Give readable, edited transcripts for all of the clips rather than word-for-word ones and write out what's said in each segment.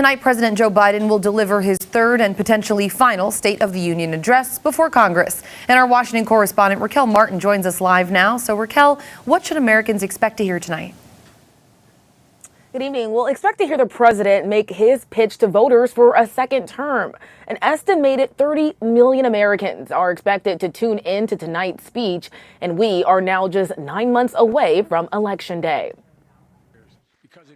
Tonight, President Joe Biden will deliver his third and potentially final State of the Union address before Congress. And our Washington correspondent Raquel Martin joins us live now. So Raquel, what should Americans expect to hear tonight? Good evening. We'll expect to hear the president make his pitch to voters for a second term. An estimated 30 million Americans are expected to tune in to tonight's speech, and we are now just 9 months away from Election Day.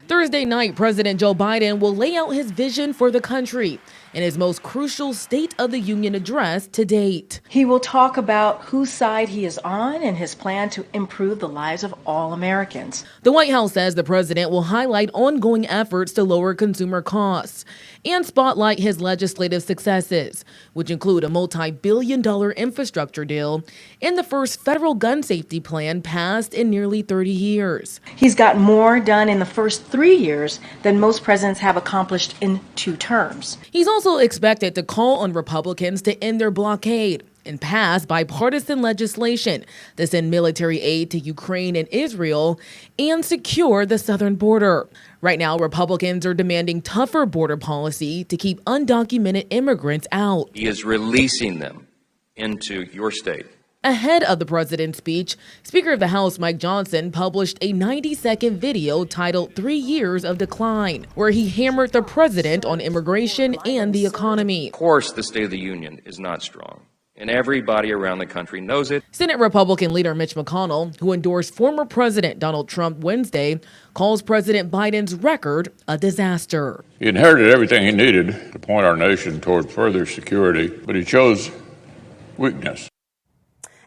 Thursday night, President Joe Biden will lay out his vision for the country in his most crucial State of the Union address to date. He will talk about whose side he is on and his plan to improve the lives of all Americans. The White House says the president will highlight ongoing efforts to lower consumer costs and spotlight his legislative successes, which include a multi-billion-dollar infrastructure deal and the first federal gun safety plan passed in nearly 30 years. He's got more done in the first 3 years than most presidents have accomplished in 2 terms. He's also expected to call on Republicans to end their blockade and pass bipartisan legislation to send military aid to Ukraine and Israel and secure the southern border. Right now, Republicans are demanding tougher border policy to keep undocumented immigrants out. He is releasing them into your state. Ahead of the president's speech, Speaker of the House Mike Johnson published a 90-second video titled 3 Years of Decline, where he hammered the president on immigration and the economy. Of course, the State of the Union is not strong, and everybody around the country knows it. Senate Republican leader Mitch McConnell, who endorsed former President Donald Trump Wednesday, calls President Biden's record a disaster. He inherited everything he needed to point our nation toward further security, but he chose weakness.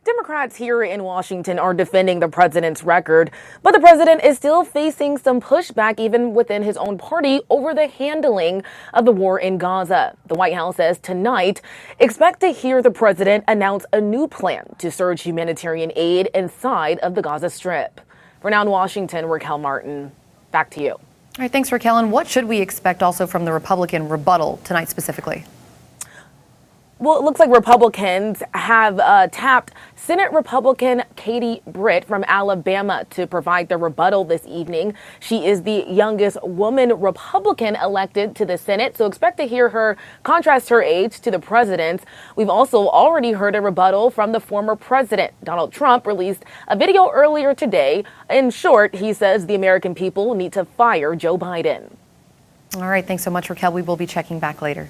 Democrats here in Washington are defending the president's record, but the president is still facing some pushback even within his own party over the handling of the war in Gaza. The White House says tonight, expect to hear the president announce a new plan to surge humanitarian aid inside of the Gaza Strip. For now in Washington, Raquel Martin, back to you. All right, thanks, Raquel. And what should we expect also from the Republican rebuttal tonight specifically? Well, it looks like Republicans have tapped Senate Republican Katie Britt from Alabama to provide the rebuttal this evening. She is the youngest woman Republican elected to the Senate, so expect to hear her contrast her age to the president's. We've also already heard a rebuttal from the former president. Donald Trump released a video earlier today. In short, he says the American people need to fire Joe Biden. All right, thanks so much, Raquel. We will be checking back later.